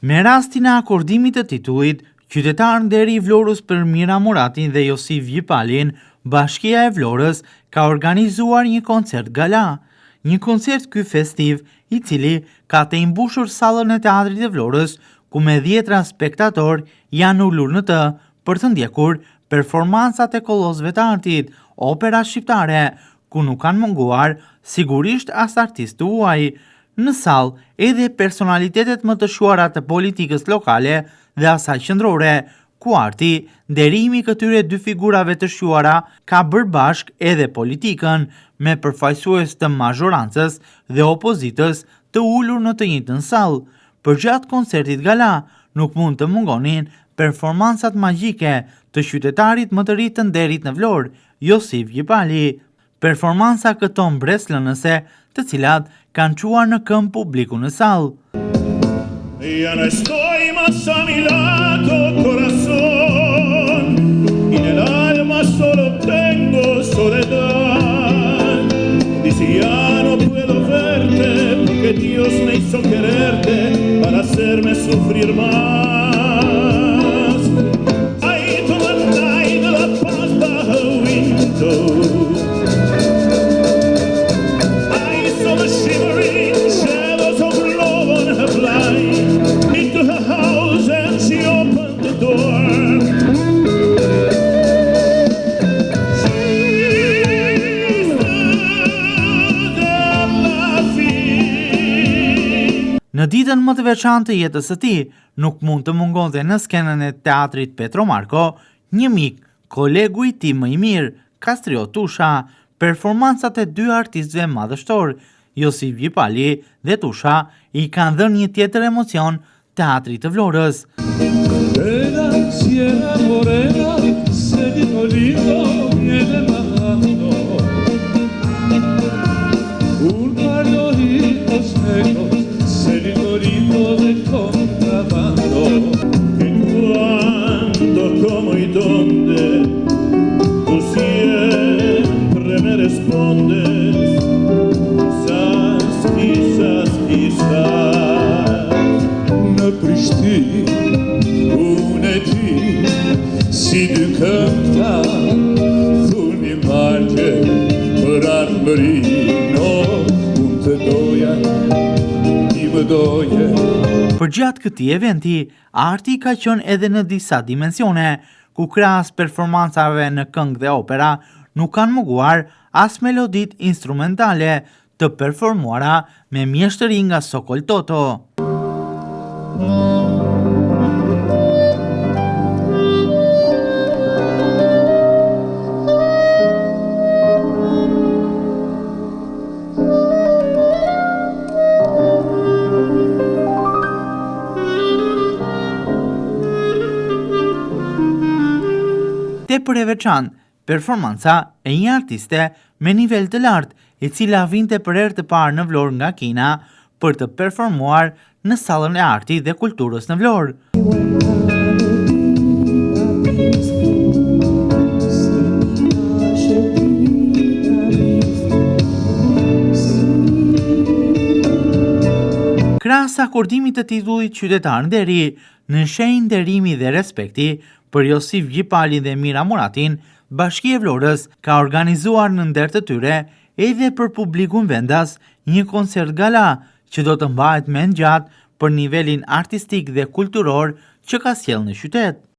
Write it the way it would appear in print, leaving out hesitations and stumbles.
Me rastin e akordimit të titullit, qytetar nderi i Vlorës për Mira Muratin dhe Josif Gjipalin, Bashkia e Vlorës ka organizuar një koncert gala. Një koncert ky festiv, i cili ka të imbushur sallën e teatrit të Vlorës, ku me 10 spektator janë ulur në të për të ndjekur performancat e kollozëve të artit, opera shqiptare, ku nuk kanë munguar sigurisht as artistë huaj. Në sallë edhe personalitetet më të shuara të politikës lokale dhe asaj qendrore, ku arti, nderimi këtyre dy figurave të shuara, ka bërë bashk edhe politikën, me përfaqësues të mazhorancës dhe opozitës të ulur në të njëjtën sallë. Përgjatë koncertit gala, nuk mund të mungonin performancat magjike të qytetarit më të ri të nderit në Vlorë, Josif Gjipali. Performanca këto mbreslënëse, të cilat kanë çuar në këmbë publiku në sallë. Ya no estoy más a mi lado, corazón, y en el alma solo tengo soledad. Y si ya no puedo verte, porque Dios me hizo quererte para hacerme sufrir más. I told the night that passed by her window, I saw the shivering shadows of love on her blind. Into her house and she opened the door. Në ditën më të veçantë të jetës së tij, nuk mund të mungonte në skenën e teatrit Petro Marko një mik, kolegu i tij më i mirë, Kastrio Tusha. Performancat e dy artistëve madhështor, Josif Gjipali dhe Tusha, i kanë dhënë një tjetër emocion teatrit të Vlorës. Como y dónde tú siempre me respondes, quizás në Prishtinë unë e di si dy këmbëtar thuni margje për armërinë, unë të doja, ti më doje. Përgjatë këtij eventi, arti ka qenë edhe në disa dimensione, ku krahas performancave në këngë dhe opera, nuk kanë munguar as melodit instrumentale të performuara me mjeshtëri nga Sokol Toto. Tepër e veçantë, performanca e një artiste me nivel të lartë, e cila vinte për herë të parë në Vlorë nga Kina për të performuar në sallën e artit dhe kulturës në Vlorë. Krahas akordimit të titullit qytetar nderi, në shenjë nderimi dhe respekti për Josif Gjipalin dhe Mira Muratin, Bashkia e Vlorës ka organizuar në nder të tyre edhe për publikun vendas një koncert gala që do të mbahet me ngjatë për nivelin artistik dhe kulturor që ka sjellë në qytet.